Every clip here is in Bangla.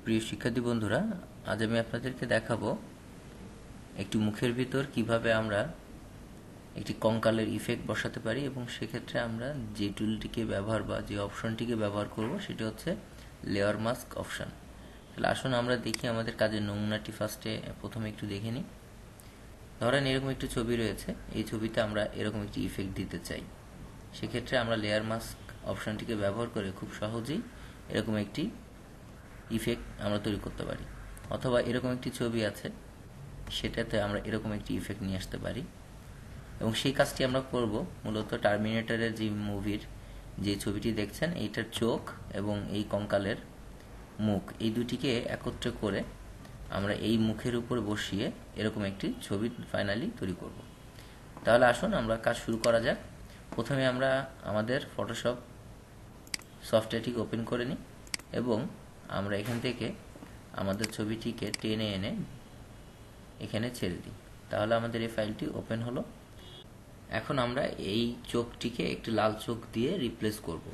প্রিয় শিক্ষার্থী বন্ধুরা, আজ আমি আপনাদেরকে দেখাবো একটি মুখের ভিতর কিভাবে আমরা একটি কঙ্কালের ইফেক্ট বসাতে পারি এবং সেক্ষেত্রে আমরা যে টুলটিকে ব্যবহার বা যে অপশনটিকে ব্যবহার করব সেটি হচ্ছে লেয়ার মাস্ক অপশন। তাহলে আসুন আমরা দেখি আমাদের কাজের নমুনাটি প্রথমে একটু দেখে নিই। ধরেন এরকম একটি ছবি রয়েছে, এই ছবিতে আমরা এরকম একটি ইফেক্ট দিতে চাই। সেক্ষেত্রে আমরা লেয়ার মাস্ক অপশনটিকে ব্যবহার করে খুব সহজেই এরকম একটি ইফেক্ট আমরা তৈরি করতে পারি। অথবা এরকম একটি ছবি আছে, সেটাতে আমরা এরকম একটি ইফেক্ট নিয়ে আসতে পারি এবং সেই কাজটি আমরা করব মূলত টার্মিনেটরের যে মুভির যে ছবিটি দেখছেন, এইটার চোখ এবং এই কঙ্কালের মুখ, এই দুটিকে একত্রে করে আমরা এই মুখের উপর বসিয়ে এরকম একটি ছবি ফাইনালি তৈরি করব। তাহলে আসুন আমরা কাজ শুরু করা যাক। প্রথমে আমরা আমাদের ফটোশপ সফটওয়্যারটিকে ওপেন করে নিই এবং আমরা এখান থেকে আমাদের ছবিটিকে টেনে এনে এখানে ছেড়ে দিই। তাহলে আমাদের এই ফাইলটি ওপেন হলো। এখন আমরা এই চোখটিকে একটি লাল চোখ দিয়ে রিপ্লেস করব।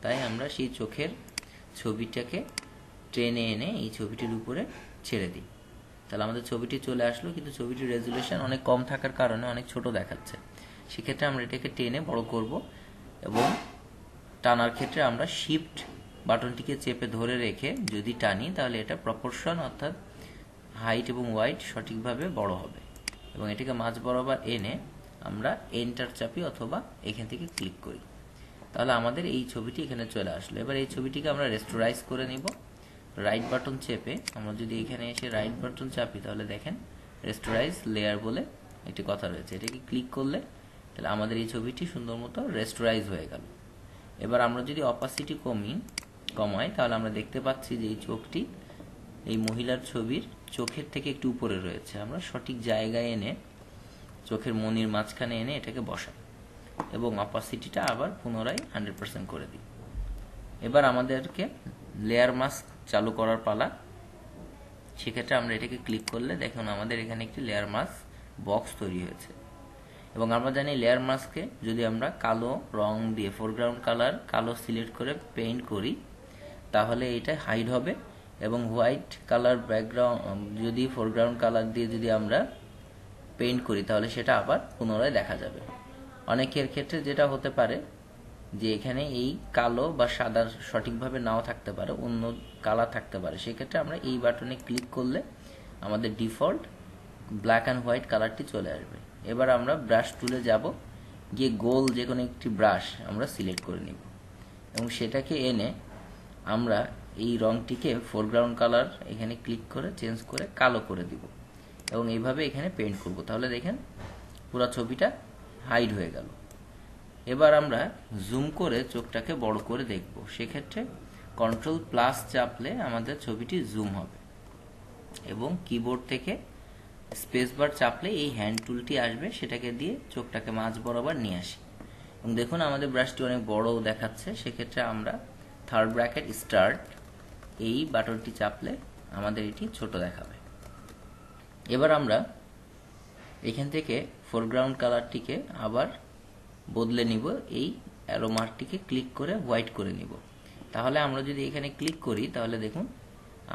তাই আমরা সেই চোখের ছবিটাকে টেনে এনে এই ছবিটির উপরে ছেড়ে দিই। তাহলে আমাদের ছবিটি চলে আসলো, কিন্তু ছবিটির রেজুলেশন অনেক কম থাকার কারণে অনেক ছোট দেখাচ্ছে। সেক্ষেত্রে আমরা এটাকে টেনে বড় করব এবং টানার ক্ষেত্রে আমরা শিফট বাটনটিকে চেপে ধরে রেখে যদি টানি তাহলে এটা প্রপোর্শন অর্থাৎ হাইট এবং ওয়াইড সঠিকভাবে বড় হবে। এবং এটাকে মাঝ বরাবর এনে আমরা এন্টার চাপি অথবা এখান থেকে ক্লিক করি। তাহলে আমাদের এই ছবিটি এখানে চলে আসলো। এবার এই ছবিটিকে আমরা রেস্টোরাইজ করে নিব। রাইট বাটন চেপে আমরা যদি এখানে এসে রাইট বাটন চাপি তাহলে দেখেন রেস্টোরাইজ লেয়ার বলে একটি কথা রয়েছে। এটাকে ক্লিক করলে তাহলে আমাদের এই ছবিটি সুন্দর মতো রেস্টোরাইজ হয়ে গেল। এবার আমরা যদি অপাসিটি কমাই তাহলে আমরা দেখতে পাচ্ছি যে এই চোখটি এই মহিলার ছবির চোখের থেকে একটু উপরে রয়েছে। আমরা সঠিক জায়গায় এনে চোখের মনির মাঝখানে এনে এটাকে বসাই এবং অপাসিটিটা আবার পুনরায় 100% করে দিই। এবার আমাদেরকে লেয়ার মাস্ক চালু করার পালা। সেক্ষেত্রে আমরা এটাকে ক্লিক করলে দেখুন আমাদের এখানে একটি লেয়ার মাস্ক বক্স তৈরি হয়েছে। এবং আমরা জানি লেয়ার মাস্কে যদি আমরা কালো রং দিয়ে ফোরগ্রাউন্ড কালার কালো সিলেক্ট করে পেইন্ট করি তাহলে এটা হাইড হবে এবং হোয়াইট কালার ব্যাকগ্রাউন্ড যদি ফোরগ্রাউন্ড কালার দিয়ে যদি আমরা পেইন্ট করি তাহলে সেটা আবার পুনরায় দেখা যাবে। অনেকের ক্ষেত্রে যেটা হতে পারে যে এখানে এই কালো বা সাদা সঠিকভাবে নাও থাকতে পারে, অন্য কালার থাকতে পারে। সেক্ষেত্রে আমরা এই বাটনে ক্লিক করলে আমাদের ডিফল্ট ব্ল্যাক অ্যান্ড হোয়াইট কালারটি চলে আসবে। এবার আমরা ব্রাশ টুলে যাব, গিয়ে গোল যে কোনো একটি ব্রাশ আমরা সিলেক্ট করে নিব এবং সেটাকে এনে আমরা এই রংটিকে ফোরগ্রাউন্ড কালার এখানে ক্লিক করে চেঞ্জ করে কালো করে দিব এবং এইভাবে এখানে পেইন্ট করব। তাহলে দেখেন পুরো ছবিটা হাইড হয়ে গেল। এবার আমরা জুম করে চোখটাকে বড় করে দেখব। সেক্ষেত্রে কন্ট্রোল+ চাপলে আমাদের ছবিটি জুম হবে এবং কিবোর্ড থেকে স্পেস বার চাপলে এই হ্যান্ড টুলটি আসবে, সেটাকে দিয়ে চোখটাকে মাঝ বরাবর নিয়ে আসি এবং দেখুন আমাদের ব্রাশটি অনেক বড় দেখাচ্ছে। সেক্ষেত্রে আমরা থার্ড ব্র্যাকেট স্টার্ট এই বাটনটি চাপলে আমাদের এটি ছোট দেখাবে। এবার আমরা এখান থেকে ফোরগ্রাউন্ড কালারটিকে আবার বদলে নিব, এই অ্যারো মার্কটিকে ক্লিক করে হোয়াইট করে নিব। তাহলে আমরা যদি এখানে ক্লিক করি তাহলে দেখুন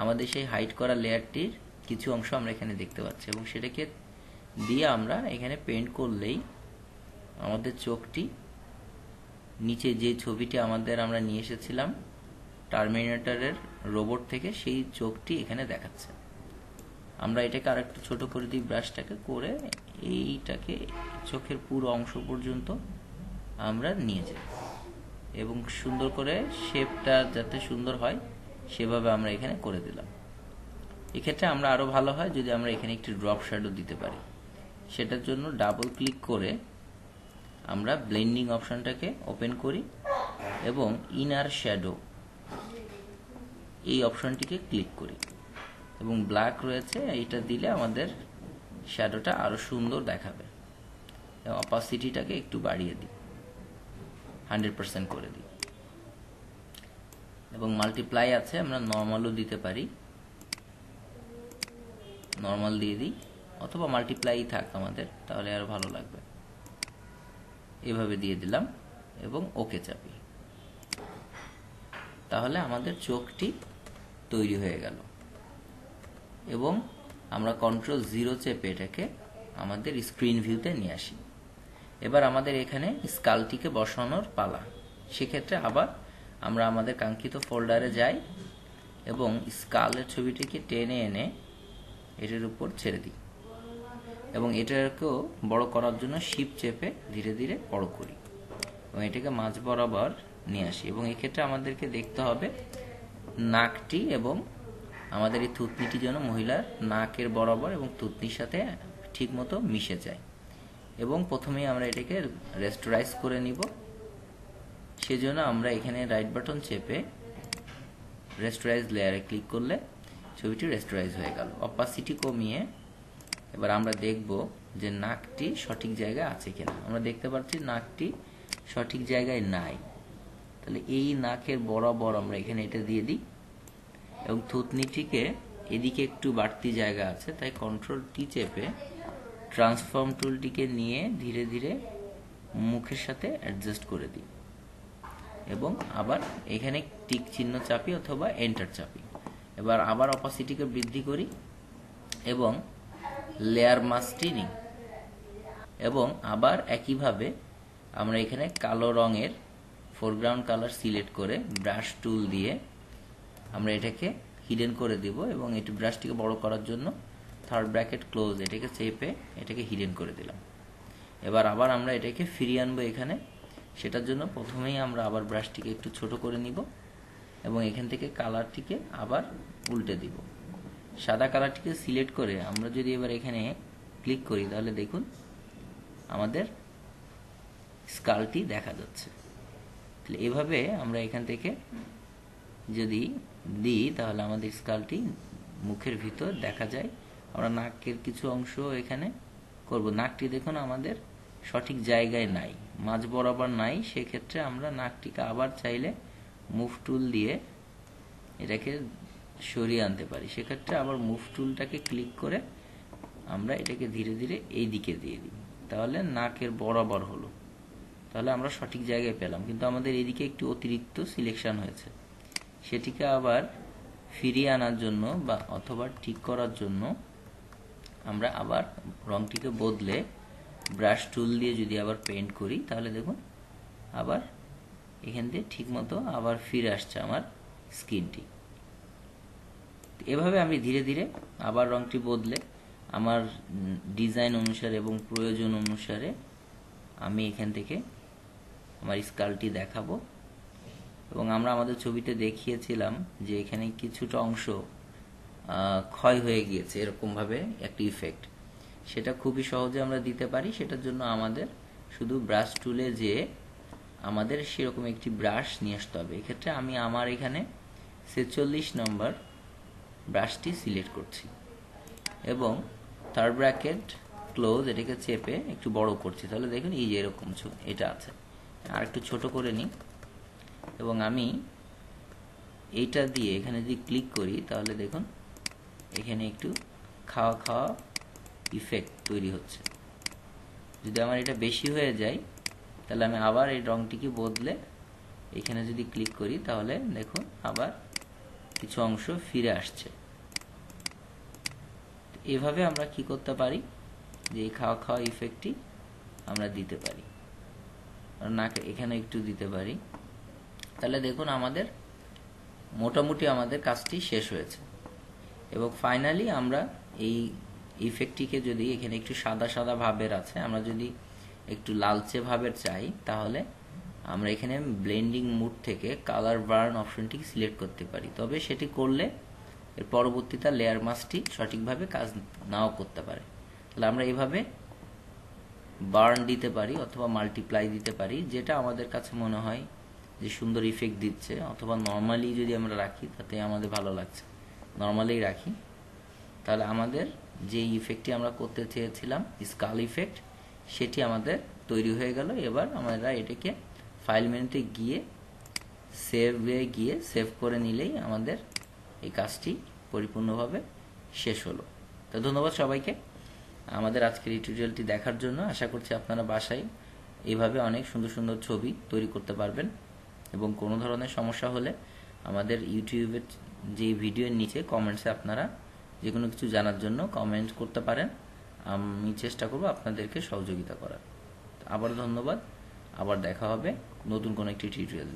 আমাদের সেই হাইড করা লেয়ারটির কিছু অংশ আমরা এখানে দেখতে পাচ্ছি এবং সেটাকে দিয়ে আমরা এখানে পেইন্ট করলেই আমাদের চোখটি নিচে যে ছবিটি আমরা নিয়ে এসেছিলাম টার্মিনেটরের রোবট থেকে, সেই চোখটি এখানে দেখাচ্ছে। আমরা এটাকে আর একটু ছোট করে দিই, ব্রাশটাকে করে এইটাকে চোখের পুরো অংশ পর্যন্ত আমরা নিয়ে যাই এবং সুন্দর করে শেপটা যাতে সুন্দর হয় সেভাবে আমরা এখানে করে দিলাম। এক্ষেত্রে আমরা আরো ভালো হয় যদি আমরা এখানে একটি ড্রপ শ্যাডো দিতে পারি। সেটার জন্য ডাবল ক্লিক করে আমরা ব্লেন্ডিং অপশনটাকে ওপেন করি এবং ইনার শ্যাডো এই অপশনটিকে ক্লিক করি এবং ব্ল্যাক রয়েছে, এইটা দিলে আমাদের শ্যাডোটা আরো সুন্দর দেখাবে। অপাসিটিটাকে একটু বাড়িয়ে দিই, 100% করে দিই এবং মাল্টিপ্লাই আছে, আমরা নর্মালও দিতে পারি। নর্মাল দিয়ে দিই অথবা মাল্টিপ্লাই থাক আমাদের, তাহলে আরো ভালো লাগবে। এভাবে দিয়ে দিলাম এবং ওকে চাপি। তাহলে আমাদের চোখটি তৈরি হয়ে গেল। এবং আমরা Ctrl+0 চেপে এটাকে আমাদের স্ক্রিন ভিউতে নিয়ে আসি। এবার আমাদের এখানে স্কালটিকে বসানোর পালা। সেক্ষেত্রে আবার আমরা আমাদের কাঙ্ক্ষিত ফোল্ডারে যাই এবং স্কালের ছবিটিকে টেনে এনে এটার উপর ছেড়ে দিই এবং এটাকেও বড় করার জন্য শিফট চেপে ধীরে ধীরে বড় করি এবং এটাকে মাঝ বরাবর নিয়ে আসি। এবং এক্ষেত্রে আমাদেরকে দেখতে হবে নাকটি এবং আমাদের এই থুতনিটি যেন মহিলার নাকের বরাবর এবং থুতনির সাথে ঠিকমতো মিশে যায়। এবং প্রথমেই আমরা এটাকে রেস্টোরাইজ করে নিব। সেজন্য আমরা এখানে রাইট বাটন চেপে রেস্টোরাইজ লেয়ারে ক্লিক করলে ছবিটি রেস্টোরাইজ হয়ে গেল। অপাসিটি কমিয়ে এবার আমরা দেখব যে নাকটি সঠিক জায়গায় আছে কিনা। আমরা দেখতে পাচ্ছি নাকটি সঠিক জায়গায় নাই। তাহলে এই নাকের বরাবর আমরা এখানে এটা দিয়ে দিই এবং থুতনিটিকে এদিকে একটু বাড়তি জায়গা আছে, তাই Ctrl+T চেপে ট্রান্সফর্ম টুলটিকে নিয়ে ধীরে ধীরে মুখের সাথে অ্যাডজাস্ট করে দিই এবং আবার এখানে টিক চিহ্ন চাপি অথবা এন্টার চাপি। এবার আবার অপাসিটিকে বৃদ্ধি করি এবং লেয়ার মাস্কটি নিই এবং আবার একইভাবে আমরা এখানে কালো রঙের ফোরগ্রাউন্ড কালার সিলেক্ট করে ব্রাশ টুল দিয়ে আমরা এটাকে হিডেন করে দিব এবং এটি ব্রাশটিকে বড় করার জন্য থার্ড ব্র্যাকেট ক্লোজ এটাকে চেপে এটাকে হিডেন করে দিলাম। এবার আবার আমরা এটাকে ফিরিয়ে আনবো এখানে। সেটার জন্য প্রথমেই আমরা আবার ব্রাশটিকে একটু ছোট করে নিব এবং এখান থেকে কালারটিকে আবার উল্টে দিব। সাদা কালারটিকে সিলেক্ট করে আমরা যদি এবার এখানে ক্লিক করি তাহলে দেখুন আমাদের স্কালটি দেখা যাচ্ছে। তাহলে এভাবে আমরা এখান থেকে যদি দিই তাহলে আমাদের স্কালটি মুখের ভিতর দেখা যায়। আমরা নাকের কিছু অংশ এখানে করব। নাকটি দেখুন আমাদের সঠিক জায়গায় নাই, মাঝ বরাবর নাই। সেক্ষেত্রে আমরা নাকটিকে আবার চাইলে মুভ টুল দিয়ে এটাকে সরিয়ে আনতে পারি। সেক্ষেত্রে আবার মুভ টুলটাকে ক্লিক করে আমরা এটাকে ধীরে ধীরে এই দিকে দিয়ে দিই, তাহলে নাকের বরাবর হলো। তাহলে আমরা সঠিক জায়গায় পেলাম, কিন্তু আমাদের এদিকে একটু অতিরিক্ত সিলেকশন হয়েছে। সেটিকে আবার ফিরিয়ে আনার জন্য বা অথবা ঠিক করার জন্য আমরা আবার রংটিকে বদলে ব্রাশ টুল দিয়ে যদি আবার পেইন্ট করি তাহলে দেখুন আবার এখান দিয়ে ঠিক মতো আবার ফিরে আসছে আমার স্কিনটি। এভাবে আমি ধীরে ধীরে আবার রংটি বদলে আমার ডিজাইন অনুসারে এবং প্রয়োজন অনুসারে আমি এখান থেকে আমার স্কালটি দেখাবো। এবং আমরা আমাদের ছবিতে দেখিয়েছিলাম যে এখানে কিছুটা অংশ ক্ষয় হয়ে গিয়েছে, এরকমভাবে একটি ইফেক্ট। সেটা খুবই সহজে আমরা দিতে পারি। সেটার জন্য আমাদের শুধু ব্রাশ টুলে যেয়ে আমাদের সেরকম একটি ব্রাশ নিয়ে আসতে হবে। এক্ষেত্রে আমি আমার এখানে 46 নম্বর ব্রাশটি সিলেক্ট করছি এবং থার্ড ব্র্যাকেট ক্লোজ এটাকে চেপে একটু বড় করছি। তাহলে দেখুন এই যে এরকম এটা আছে। আর একটু ছোট করে নিই এবং আমি এইটা দিয়ে এখানে যদি ক্লিক করি তাহলে দেখুন এখানে একটু খাওয়া খাওয়া ইফেক্ট তৈরি হচ্ছে। যদি আমার এটা বেশি হয়ে যায় তাহলে আমি আবার এই রংটিকে বদলে এখানে যদি ক্লিক করি তাহলে দেখুন আবার কিছু অংশ ফিরে আসছে। এভাবে আমরা কি করতে পারি যে এই খাওয়া খাওয়া ইফেক্টটি আমরা দিতে পারি, নাকে এখানে একটু দিতে পারি। তাহলে দেখুন আমাদের মোটামুটি আমাদের কাজটি শেষ হয়েছে। এবং ফাইনালি আমরা এই ইফেক্টটিকে যদি এখানে একটু সাদা সাদা ভাবের আছে, আমরা যদি একটু লালচে ভাবের চাই তাহলে আমরা এখানে ব্লেন্ডিং মুড থেকে কালার বার্ন অপশনটি সিলেক্ট করতে পারি। তবে সেটি করলে এর পরবর্তীতে লেয়ার মাস্কটি সঠিকভাবে কাজ নাও করতে পারে। তাহলে আমরা এইভাবে বার্ন দিতে পারি অথবা মাল্টিপ্লাই দিতে পারি, যেটা আমাদের কাছে মনে হয় যে সুন্দর ইফেক্ট দিচ্ছে। অথবা নর্মালি যদি আমরা রাখি তাতে আমাদের ভালো লাগছে, নর্মালি রাখি। তাহলে আমাদের যে ইফেক্টটি আমরা করতে চেয়েছিলাম স্কাল ইফেক্ট, সেটি আমাদের তৈরি হয়ে গেল। এবার আমরা এটাকে ফাইল মেনুতে গিয়ে সেভ করে নিলেই আমাদের এই কাজটি পরিপূর্ণভাবে শেষ হলো। তো ধন্যবাদ সবাইকে আমাদের আজকের এই টিউটোরিয়ালটি দেখার জন্য। আশা করছি আপনারা বাসায় এইভাবে অনেক সুন্দর সুন্দর ছবি তৈরি করতে পারবেন। এবং কোনো ধরনের সমস্যা হলে আমাদের ইউটিউবের যে ভিডিওর নিচে কমেন্টসে আপনারা যে কোনো কিছু জানার জন্য কমেন্ট করতে পারেন, আমি চেষ্টা করব আপনাদেরকে সহযোগিতা করার। আবার ধন্যবাদ, আবার দেখা হবে নতুন কোনো একটি টিউটোরিয়াল।